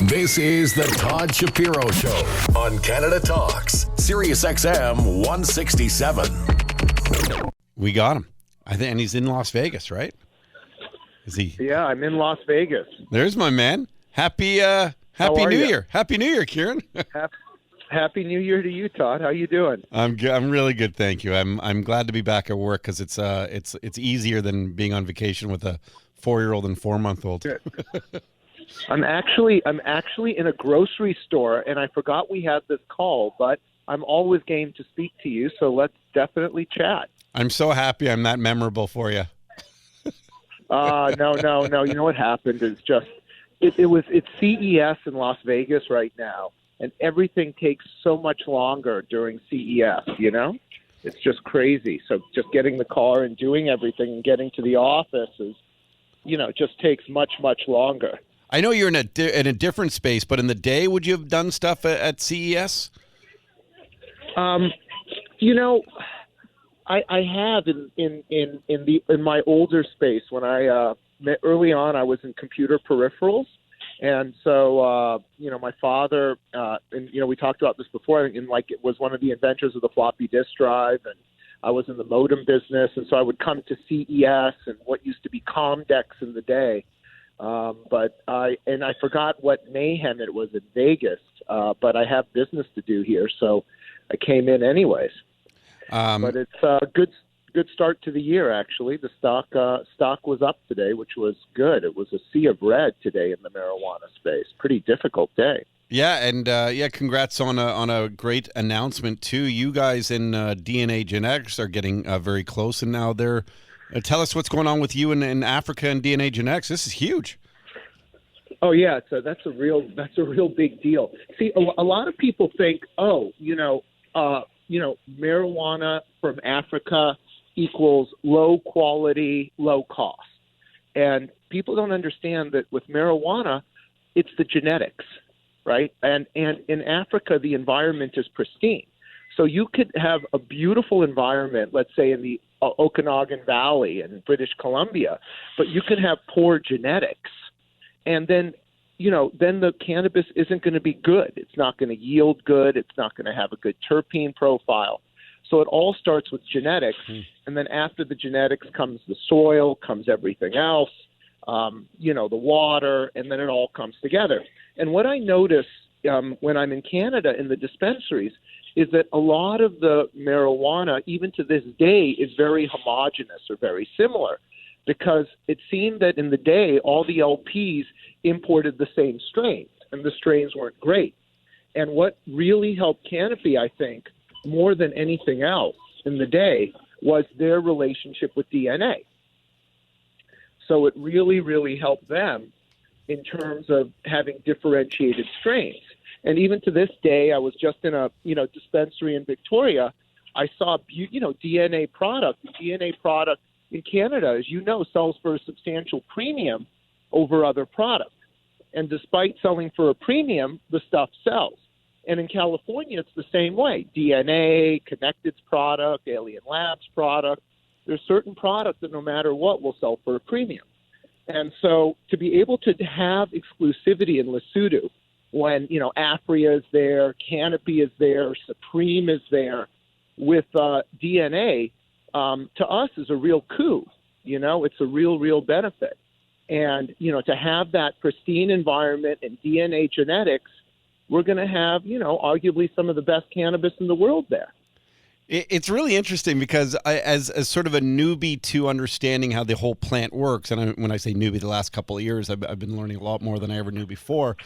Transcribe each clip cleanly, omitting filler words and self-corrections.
This is the Todd Shapiro Show on Canada Talks, SiriusXM 167. We got him. I think, and he's in Las Vegas, right? Is he? Yeah, I'm in Las Vegas. There's my man. Happy New Year. Happy New Year, Kiran. Happy New Year to you, Todd. How you doing? I'm really good, thank you. I'm glad to be back at work because it's easier than being on vacation with a 4-year-old and 4-month-old. I'm actually in a grocery store, and I forgot we had this call, but I'm always game to speak to you, so let's definitely chat. I'm so happy I'm that memorable for you. No. You know what happened is just it's CES in Las Vegas right now, and everything takes so much longer during CES. You know, it's just crazy. So just getting the car and doing everything and getting to the office is, just takes much longer. I know you're in a different space, but in the day, would you have done stuff at CES? I have in my older space. When I early on, I was in computer peripherals, and so my father and we talked about this before. It was one of the inventors of the floppy disk drive, and I was in the modem business, and so I would come to CES and what used to be Comdex in the day. But I forgot what mayhem it was in Vegas. But I have business to do here, so I came in anyways. But it's a good start to the year. Actually, the stock was up today, which was good. It was a sea of red today in the marijuana space. Pretty difficult day. Yeah, and congrats on a great announcement too. You guys in DNA Genetics are getting very close, and now they're. Tell us what's going on with you in Africa and DNA Genetics. This is huge. Oh yeah, that's a real big deal. See, a lot of people think, marijuana from Africa equals low quality, low cost, and people don't understand that with marijuana, it's the genetics, right? And in Africa, the environment is pristine. So you could have a beautiful environment, let's say in the Okanagan Valley in British Columbia, but you can have poor genetics. And then the cannabis isn't going to be good. It's not going to yield good. It's not going to have a good terpene profile. So it all starts with genetics. And then after the genetics comes the soil, comes everything else, the water, and then it all comes together. And what I notice when I'm in Canada in the dispensaries is that a lot of the marijuana, even to this day, is very homogenous or very similar, because it seemed that in the day, all the LPs imported the same strains, and the strains weren't great. And what really helped Canopy, I think, more than anything else in the day, was their relationship with DNA. So it really, really helped them in terms of having differentiated strains. And even to this day, I was just in a dispensary in Victoria. I saw DNA product. The DNA product in Canada, as you know, sells for a substantial premium over other products. And despite selling for a premium, the stuff sells. And in California, it's the same way. DNA, Connected's product, Alien Labs product. There's certain products that no matter what will sell for a premium. And so to be able to have exclusivity in Lesotho, when, Afria is there, Canopy is there, Supreme is there, with DNA, to us is a real coup. It's a real benefit. And, to have that pristine environment and DNA genetics, we're going to have, arguably some of the best cannabis in the world there. It's really interesting because as sort of a newbie to understanding how the whole plant works, and when I say newbie, the last couple of years, I've been learning a lot more than I ever knew before.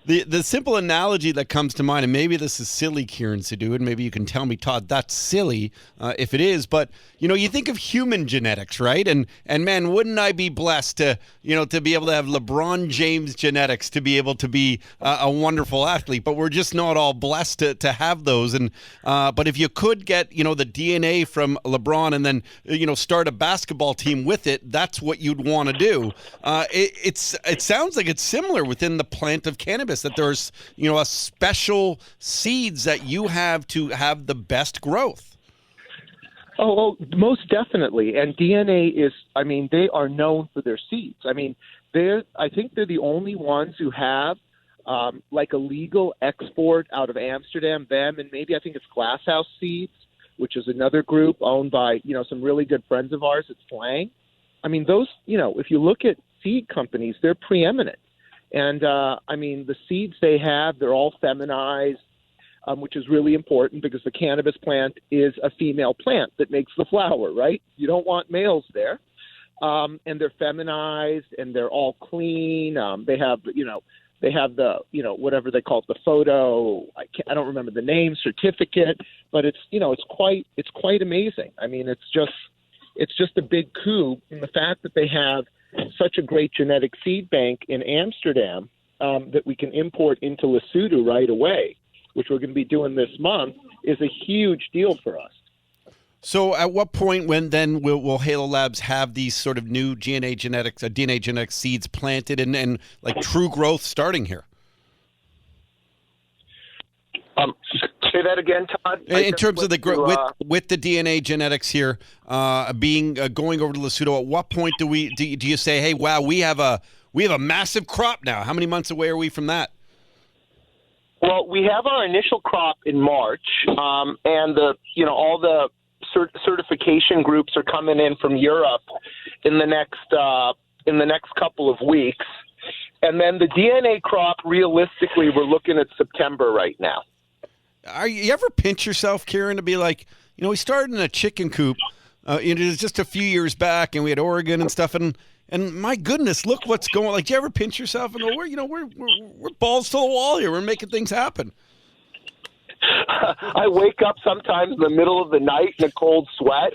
The simple analogy that comes to mind, and maybe this is silly, Kiran Sidhu, and maybe you can tell me, Todd, that's silly if it is, but you think of human genetics, right? And man, wouldn't I be blessed to be able to have LeBron James genetics to be able to be a wonderful athlete, but we're just not all blessed to have those. And but if you could get the DNA from LeBron and then start a basketball team with it, that's what you'd want to do. It sounds like it's similar within the plant of cannabis, that there's a special seeds that you have to have the best growth. Oh, most definitely. And DNA is, they are known for their seeds. I think they're the only ones who have like a legal export out of Amsterdam, them, and maybe I think it's Glasshouse Seeds, which is another group owned by, some really good friends of ours at Slang. I mean, those, if you look at seed companies, they're preeminent. And, the seeds they have, they're all feminized, which is really important because the cannabis plant is a female plant that makes the flower, right? You don't want males there. And they're feminized and they're all clean. They have, they have the, whatever they call it, the photo. I don't remember the name, certificate, but it's, it's quite amazing. I mean, it's just a big coup in the fact that they have such a great genetic seed bank in Amsterdam that we can import into Lesotho right away, which we're going to be doing this month, is a huge deal for us. So at what point will Halo Labs have these sort of new DNA genetic seeds planted and like true growth starting here? Say that again, Todd. In terms of the with the DNA genetics here going over to Lesotho, at what point do you say, hey, wow, we have a massive crop now? How many months away are we from that? Well, we have our initial crop in March, and all the certification groups are coming in from Europe in the next couple of weeks, and then the DNA crop, realistically, we're looking at September right now. Are you ever pinch yourself, Kiran, to be like, we started in a chicken coop, it was just a few years back, and we had Oregon and stuff, and my goodness, look what's going on. Like, do you ever pinch yourself and go, we're balls to the wall here. We're making things happen. I wake up sometimes in the middle of the night in a cold sweat,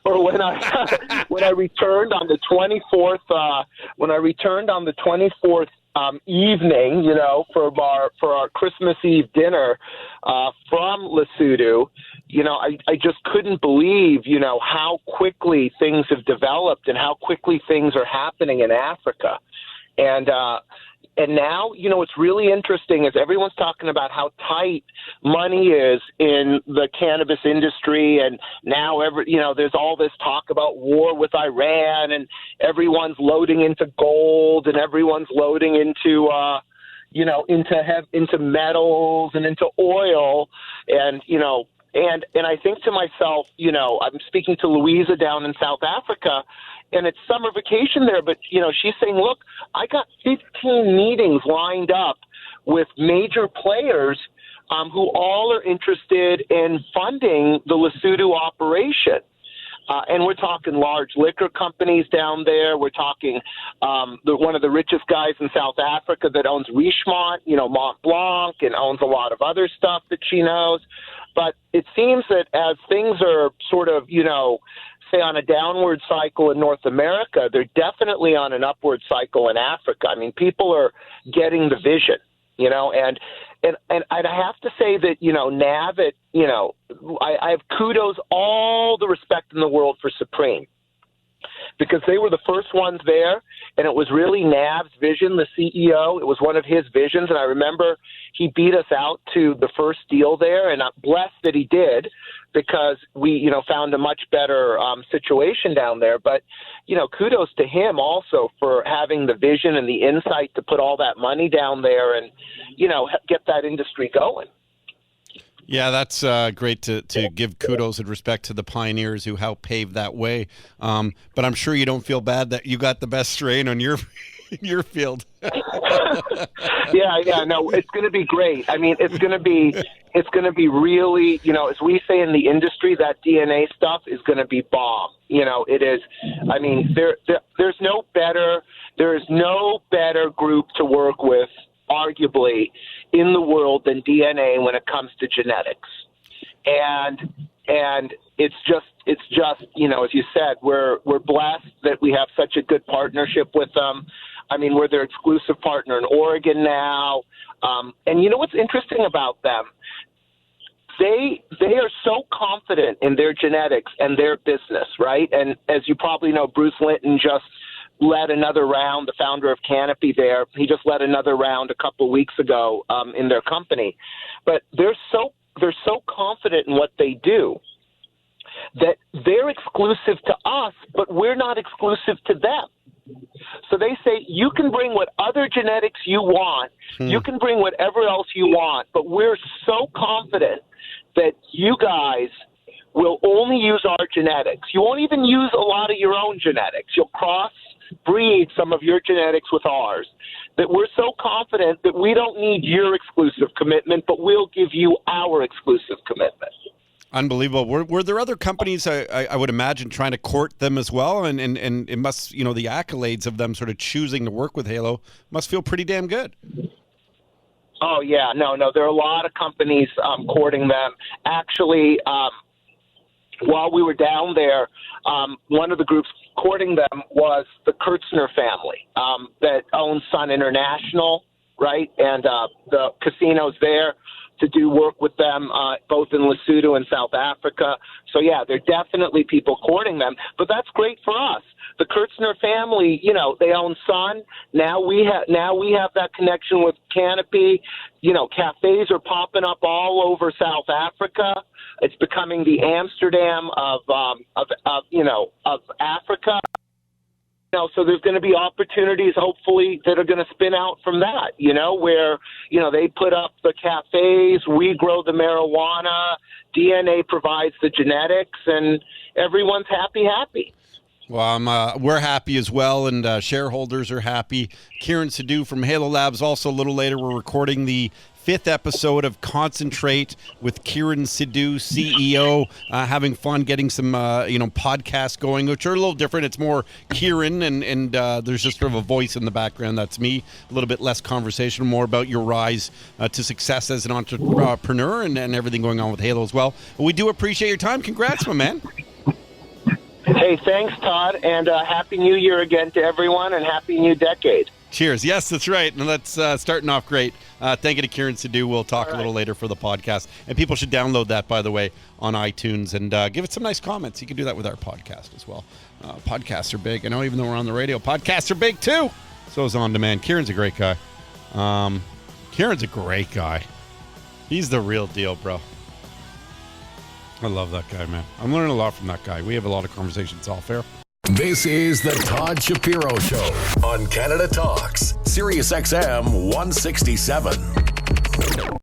or when I returned on the 24th evening, for our Christmas Eve dinner from Lesotho, I just couldn't believe, how quickly things have developed and how quickly things are happening in Africa. And now, what's really interesting is everyone's talking about how tight money is in the cannabis industry. And now, there's all this talk about war with Iran, and everyone's loading into gold, and everyone's loading into, into metals and into oil. And, and I think to myself, I'm speaking to Louisa down in South Africa, and it's summer vacation there, but, she's saying, look, I got 15 meetings lined up with major players who all are interested in funding the Lesotho operation. And we're talking large liquor companies down there. We're talking one of the richest guys in South Africa that owns Richemont, Mont Blanc, and owns a lot of other stuff that she knows. But it seems that as things are sort of, say on a downward cycle in North America, they're definitely on an upward cycle in Africa. I mean, people are getting the vision, and I have to say that, NAV, I have kudos, all the respect in the world for Supreme, because they were the first ones there, and it was really Nav's vision, the CEO. It was one of his visions, and I remember he beat us out to the first deal there, and I'm blessed that he did, because we, found a much better situation down there. But, kudos to him also for having the vision and the insight to put all that money down there and, get that industry going. Yeah, that's great to give kudos and respect to the pioneers who helped pave that way. But I'm sure you don't feel bad that you got the best strain on your field. Yeah, no, it's going to be great. I mean, it's going to be really, as we say in the industry, that DNA stuff is going to be bomb. It is. I mean, there is no better group to work with, arguably, in the world than DNA when it comes to genetics. And it's just, as you said, we're blessed that we have such a good partnership with them. I mean, we're their exclusive partner in Oregon now. And you know what's interesting about them? They are so confident in their genetics and their business, right? And as you probably know, Bruce Linton just led another round, the founder of Canopy there. He just led another round a couple of weeks ago in their company. But they're so confident in what they do that they're exclusive to us, but we're not exclusive to them. So they say you can bring what other genetics you want. You can bring whatever else you want, but we're so confident that you guys will only use our genetics. You won't even use a lot of your own genetics. You'll cross-breed some of your genetics with ours. That we're so confident that we don't need your exclusive commitment, but we'll give you our exclusive commitment. Unbelievable. Were there other companies, I would imagine, trying to court them as well? And it must, the accolades of them sort of choosing to work with Halo must feel pretty damn good. Oh, yeah. No. There are a lot of companies courting them. Actually, while we were down there, one of the groups courting them was the Kurtzner family that owns Sun International, right? And the casinos there to do work with them, both in Lesotho and South Africa. So, yeah, there are definitely people courting them. But that's great for us. The Kurtzner family, they own Sun. Now we have that connection with Canopy. Cafes are popping up all over South Africa. It's becoming the Amsterdam of Africa. So there's going to be opportunities, hopefully, that are going to spin out from that, where, they put up the cafes, we grow the marijuana, DNA provides the genetics, and everyone's happy. Well, we're happy as well, and shareholders are happy. Kiran Sidhu from Halo Labs. Also, a little later, we're recording the 5th episode of Concentrate with Kiran Sidhu, CEO, having fun getting some, podcasts going, which are a little different. It's more Kiran, and there's just sort of a voice in the background. That's me. A little bit less conversation, more about your rise to success as an entrepreneur and everything going on with Halo as well. We do appreciate your time. Congrats, my man. Hey, thanks, Todd, and Happy New Year again to everyone, and Happy New Decade. Cheers. Yes, that's right. And that's starting off great. Thank you to Kiran Sidhu. We'll talk a little later for the podcast. And people should download that, by the way, on iTunes and give it some nice comments. You can do that with our podcast as well. Podcasts are big. I know even though we're on the radio, podcasts are big too. So is On Demand. Kiran's a great guy. Kiran's a great guy. He's the real deal, bro. I love that guy, man. I'm learning a lot from that guy. We have a lot of conversations off air. This is the Todd Shapiro Show on Canada Talks, SiriusXM 167.